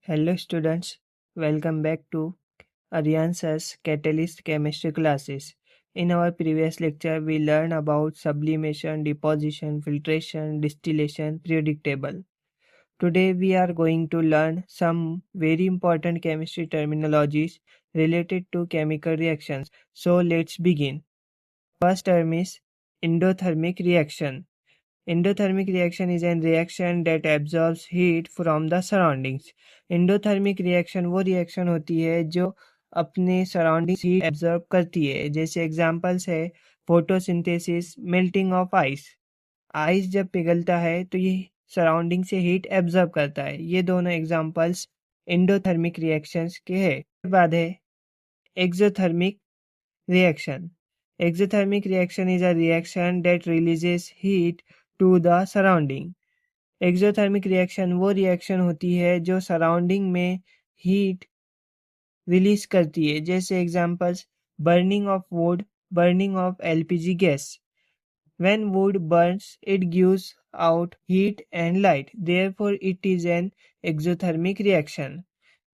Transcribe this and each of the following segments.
Hello students, welcome back to Aryan's Catalyst Chemistry classes. In our previous lecture, we learned about sublimation, deposition, filtration, distillation, periodic table. Today we are going to learn some very important chemistry terminologies related to chemical reactions. So let's begin. First term is endothermic reaction. Endothermic reaction is a reaction that absorbs heat from the surroundings. Endothermic reaction वो reaction होती है जो अपने surrounding heat absorb करती है. जैसे examples है photosynthesis, melting of ice. Ice जब पिघलता है तो ये सराउंडिंग से हीट एब्जॉर्ब करता है. ये दोनों एग्जांपल्स एंडोथर्मिक रिएक्शंस के हैं. उसके बाद है exothermic reaction. Exothermic reaction is a reaction that releases heat to the surrounding. Exothermic reaction वो रिएक्शन होती है जो सराउंडिंग में हीट रिलीज करती है. जैसे examples burning of would, burning of LPG gas. When wood burns, it gives out heat and light. Therefore, it is an exothermic reaction.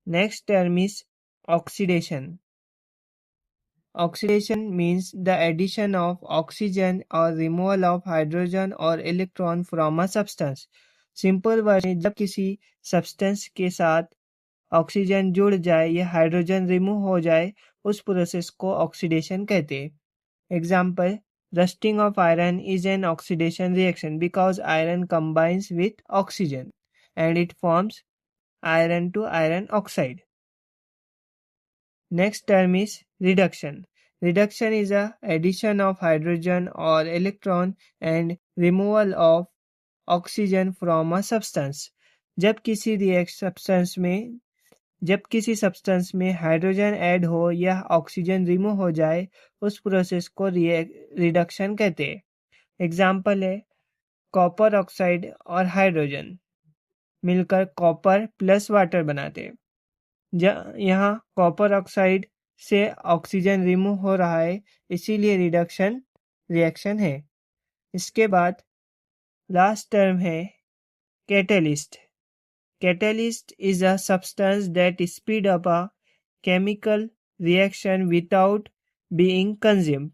Next term is oxidation. Oxidation means the addition of oxygen or removal of hydrogen or electron from a substance. Simple word में जब किसी substance के साथ oxygen जुड़ जाए या hydrogen remove हो जाए उस प्रोसेस को ऑक्सीडेशन कहते हैं. Example rusting of iron is an oxidation reaction because iron combines with oxygen and it forms iron to iron oxide. Next term is reduction. Reduction is a addition of hydrogen or electron and removal of oxygen from a substance. जब किसी substance में hydrogen add हो या oxygen remove हो जाए उस process को reduction कहते हैं. एग्जाम्पल है कॉपर ऑक्साइड और हाइड्रोजन मिलकर कॉपर प्लस वाटर बनाते हैं. यहाँ कॉपर ऑक्साइड से ऑक्सीजन रिमूव हो रहा है इसीलिए रिडक्शन रिएक्शन है. इसके बाद लास्ट टर्म है catalyst. Catalyst is a substance that speed up a chemical reaction without being consumed.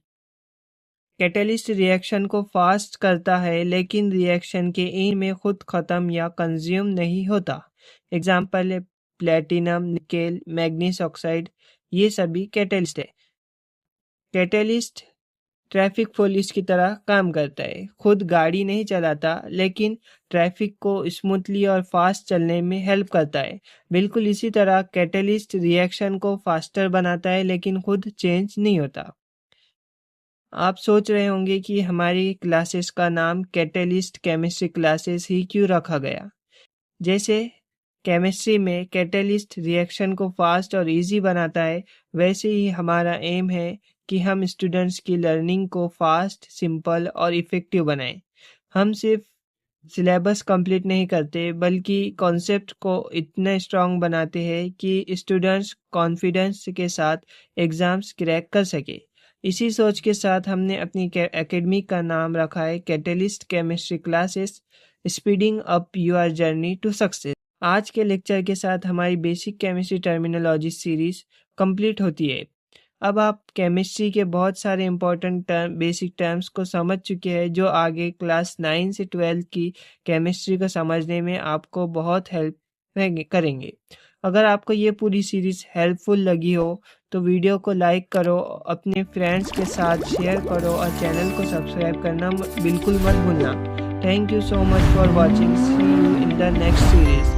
Catalyst reaction को फास्ट करता है लेकिन रिएक्शन के एंड में खुद खत्म या कंज्यूम नहीं होता. एग्जाम्पल है प्लेटिनम, निकेल, मैग्नीस ऑक्साइड. ये सभी कैटलिस्ट है. कैटलिस्ट ट्रैफिक पुलिस की तरह काम करता है. खुद गाड़ी नहीं चलाता लेकिन ट्रैफिक को स्मूथली और फास्ट चलने में हेल्प करता है. बिल्कुल इसी तरह कैटलिस्ट रिएक्शन को फास्टर बनाता है लेकिन खुद चेंज नहीं होता. आप सोच रहे होंगे कि हमारी क्लासेस का नाम कैटलिस्ट केमिस्ट्री क्लासेस ही क्यों रखा गया. जैसे केमिस्ट्री में कैटलिस्ट रिएक्शन को फास्ट और इजी बनाता है वैसे ही हमारा एम है कि हम स्टूडेंट्स की लर्निंग को फास्ट, सिंपल और इफ़ेक्टिव बनाएं. हम सिर्फ सिलेबस कंप्लीट नहीं करते बल्कि कॉन्सेप्ट को इतना स्ट्रांग बनाते हैं कि स्टूडेंट्स कॉन्फिडेंस के साथ एग्ज़ाम्स क्रैक कर सके. इसी सोच के साथ हमने अपनी एकेडमी का नाम रखा है Catalyst Chemistry Classes, speeding up your journey to success. आज के लेक्चर के साथ हमारी basic chemistry terminology series complete होती है. अब आप केमिस्ट्री के बहुत सारे इंपॉर्टेंट बेसिक टर्म्स को समझ चुके हैं जो आगे क्लास 9 से 12 की केमिस्ट्री को समझने में आपको बहुत हेल्प करेंगे. अगर आपको ये पूरी सीरीज हेल्पफुल लगी हो तो वीडियो को लाइक करो, अपने फ्रेंड्स के साथ शेयर करो और चैनल को सब्सक्राइब करना बिल्कुल मत भूलना. Thank you so much for watching. See you in the next series.